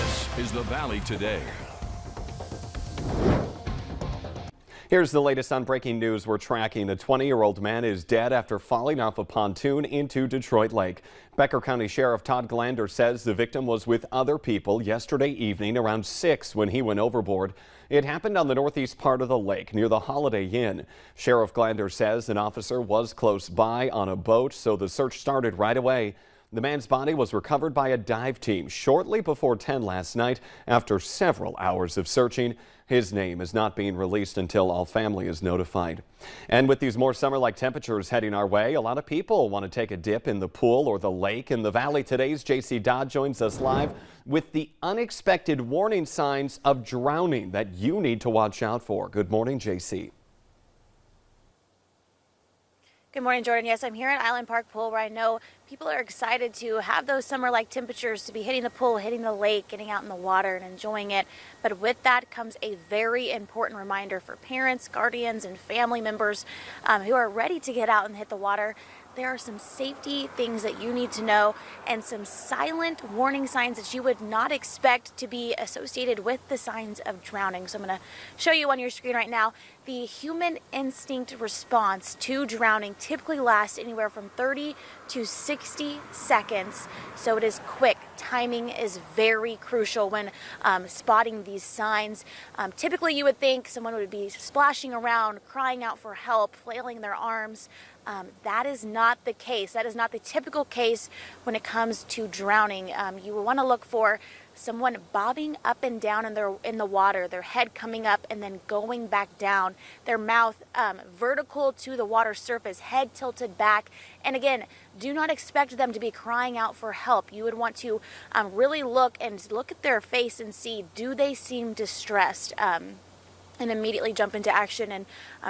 This is the Valley Today. Here's the latest on breaking news we're tracking. A 20-year-old man is dead after falling off a pontoon into Detroit Lake. Becker County Sheriff Todd Glander says the victim was with other people yesterday evening around 6 when he went overboard. It happened on the northeast part of the lake near the Holiday Inn. Sheriff Glander says an officer was close by on a boat, so the search started right away. The man's body was recovered by a dive team shortly before 10 last night after several hours of searching. His name is not being released until all family is notified. And with these more summer-like temperatures heading our way, a lot of people want to take a dip in the pool or the lake in the valley. Today's JC Dodd joins us live with the unexpected warning signs of drowning that you need to watch out for. Good morning, JC. Good morning, Jordan. Yes, I'm here at Island Park Pool, where I know people are excited to have those summer-like temperatures, to be hitting the pool, hitting the lake, getting out in the water and enjoying it. But with that comes a very important reminder for parents, guardians, and family members who are ready to get out and hit the water. There are some safety things that you need to know and some silent warning signs that you would not expect to be associated with the signs of drowning. So I'm going to show you on your screen right now. The human instinct response to drowning typically lasts anywhere from 30 to 60 seconds. So it is quick. Timing is very crucial when spotting these signs. Typically you would think someone would be splashing around, crying out for help, flailing their arms. That is not the case. That is not the typical case when it comes to drowning. You will want to look for someone bobbing up and down in the water, their head coming up and then going back down, their mouth vertical to the water surface, head tilted back. And again, do not expect them to be crying out for help. You would want to really look at their face and see, do they seem distressed? And immediately jump into action and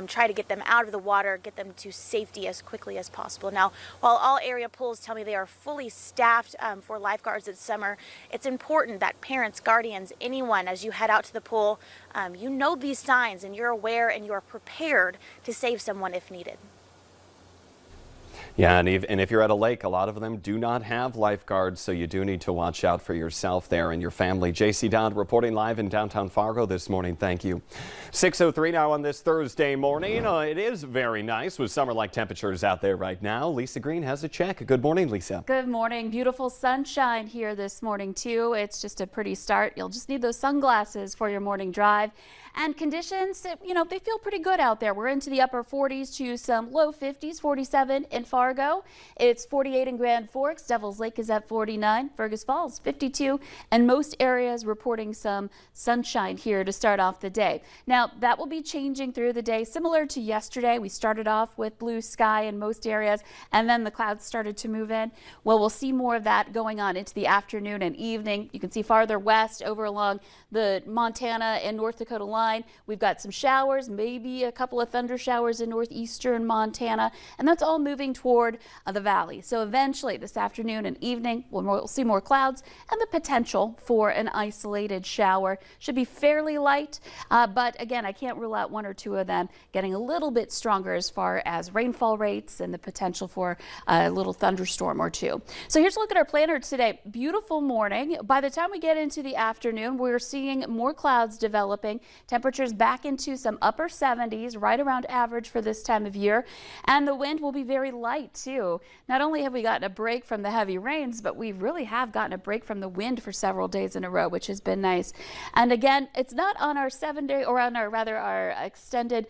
try to get them out of the water, get them to safety as quickly as possible. Now, while all area pools tell me they are fully staffed for lifeguards this summer, it's important that parents, guardians, anyone, as you head out to the pool, you know these signs and you're aware and you are prepared to save someone if needed. Yeah, and if you're at a lake, a lot of them do not have lifeguards, so you do need to watch out for yourself there and your family. JC Dodd reporting live in downtown Fargo this morning. Thank you. 6:03 now on this Thursday morning. It is very nice with summer-like temperatures out there right now. Lisa Green has a check. Good morning, Lisa. Good morning. Beautiful sunshine here this morning, too. It's just a pretty start. You'll just need those sunglasses for your morning drive. And conditions, they feel pretty good out there. We're into the upper 40s to some low 50s, 47 in Fargo. It's 48 in Grand Forks. Devil's Lake is at 49. Fergus Falls, 52. And most areas reporting some sunshine here to start off the day. Now, that will be changing through the day. Similar to yesterday, we started off with blue sky in most areas, and then the clouds started to move in. Well, we'll see more of that going on into the afternoon and evening. You can see farther west over along the Montana and North Dakota line. We've got some showers, maybe a couple of thunder showers in northeastern Montana, and that's all moving toward the valley. So eventually this afternoon and evening, we'll see more clouds and the potential for an isolated shower. Should be fairly light, but again, I can't rule out one or two of them getting a little bit stronger as far as rainfall rates and the potential for a little thunderstorm or two. So here's a look at our planner today. Beautiful morning. By the time we get into the afternoon, we're seeing more clouds developing. Temperatures back into some upper 70s, right around average for this time of year. And the wind will be very light too. Not only have we gotten a break from the heavy rains, but we really have gotten a break from the wind for several days in a row, which has been nice. And again, it's not on our 7-day or on our extended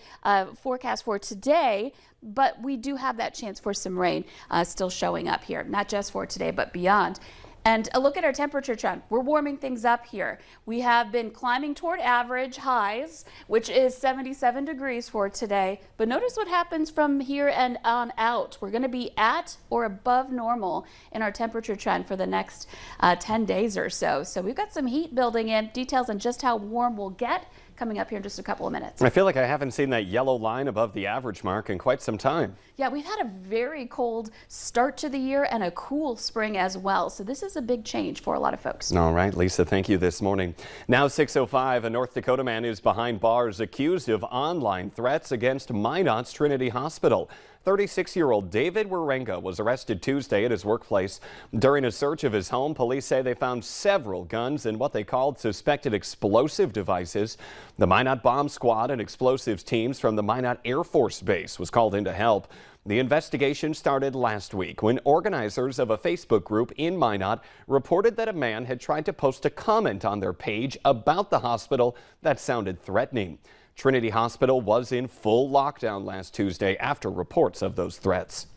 forecast for today, but we do have that chance for some rain still showing up here, not just for today, but beyond. And a look at our temperature trend. We're warming things up here. We have been climbing toward average highs, which is 77 degrees for today. But notice what happens from here and on out. We're going to be at or above normal in our temperature trend for the next 10 days or so. So we've got some heat building in. Details on just how warm we'll get coming up here in just a couple of minutes. I feel like I haven't seen that yellow line above the average mark in quite some time. Yeah, we've had a very cold start to the year and a cool spring as well. So this is a big change for a lot of folks. All right, Lisa, thank you this morning. Now 6:05, a North Dakota man is behind bars accused of online threats against Minot's Trinity Hospital. 36-year-old David Warenga was arrested Tuesday at his workplace. During a search of his home, police say they found several guns and what they called suspected explosive devices. The Minot Bomb Squad and explosives teams from the Minot Air Force Base was called in to help. The investigation started last week when organizers of a Facebook group in Minot reported that a man had tried to post a comment on their page about the hospital that sounded threatening. Trinity Hospital was in full lockdown last Tuesday after reports of those threats.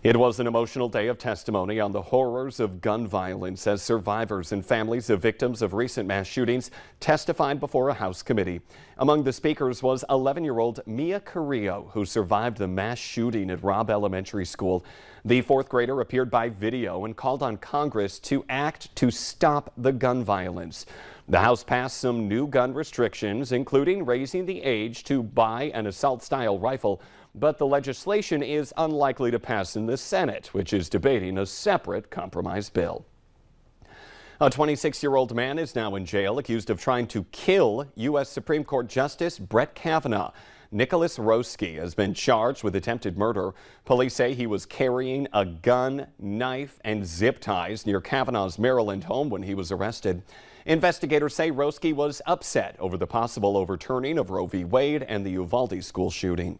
It was an emotional day of testimony on the horrors of gun violence as survivors and families of victims of recent mass shootings testified before a House committee. Among the speakers was 11-year-old Mia Carrillo, who survived the mass shooting at Robb Elementary School. The fourth grader appeared by video and called on Congress to act to stop the gun violence. The House passed some new gun restrictions, including raising the age to buy an assault-style rifle, but the legislation is unlikely to pass in the Senate, which is debating a separate compromise bill. A 26-year-old man is now in jail accused of trying to kill U.S. Supreme Court Justice Brett Kavanaugh. Nicholas Roski has been charged with attempted murder. Police say he was carrying a gun, knife, and zip ties near Kavanaugh's Maryland home when he was arrested. Investigators say Roski was upset over the possible overturning of Roe v. Wade and the Uvalde school shooting.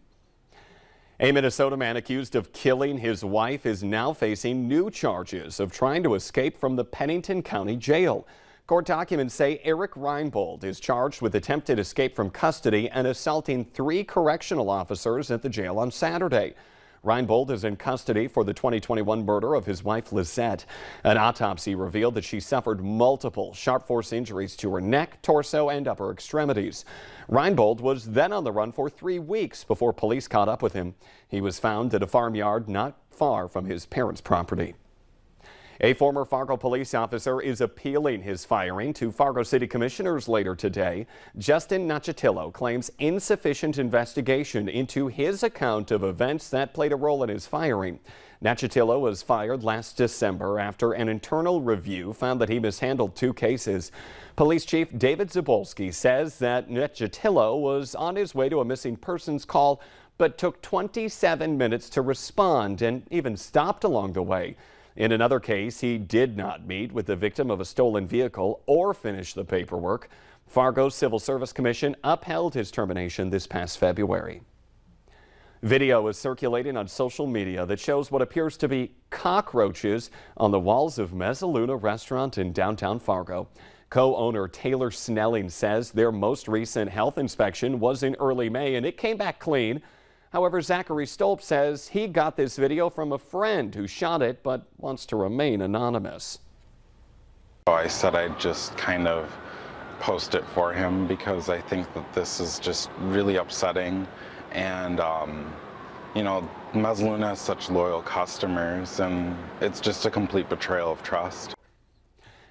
A Minnesota man accused of killing his wife is now facing new charges of trying to escape from the Pennington County Jail. Court documents say Eric Reinbold is charged with attempted escape from custody and assaulting 3 correctional officers at the jail on Saturday. Reinbold is in custody for the 2021 murder of his wife, Lizette. An autopsy revealed that she suffered multiple sharp force injuries to her neck, torso, and upper extremities. Reinbold was then on the run for 3 weeks before police caught up with him. He was found at a farmyard not far from his parents' property. A former Fargo police officer is appealing his firing to Fargo City Commissioners later today. Justin Nachitillo claims insufficient investigation into his account of events that played a role in his firing. Nachitillo was fired last December after an internal review found that he mishandled 2 cases. Police Chief David Zabolski says that Nachitillo was on his way to a missing persons call, but took 27 minutes to respond and even stopped along the way. In another case, he did not meet with the victim of a stolen vehicle or finish the paperwork. Fargo Civil Service Commission upheld his termination this past February. Video is circulating on social media that shows what appears to be cockroaches on the walls of Mezzaluna Restaurant in downtown Fargo. Co-owner Taylor Snelling says their most recent health inspection was in early May and it came back clean. However, Zachary Stolp says he got this video from a friend who shot it but wants to remain anonymous. I said I'd just kind of post it for him because I think that this is just really upsetting. And, you know, Mezzaluna has such loyal customers and it's just a complete betrayal of trust.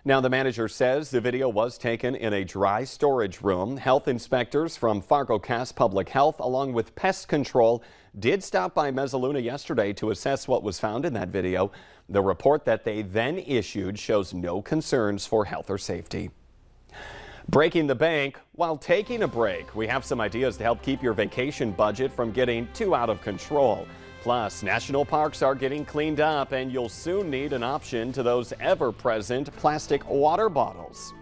Now, the manager says the video was taken in a dry storage room. Health inspectors from Fargo Cass Public Health, along with pest control, did stop by Mezzaluna yesterday to assess what was found in that video. The report that they then issued shows no concerns for health or safety. Breaking the bank while taking a break. We have some ideas to help keep your vacation budget from getting too out of control. Plus, national parks are getting cleaned up and you'll soon need an option to those ever-present plastic water bottles.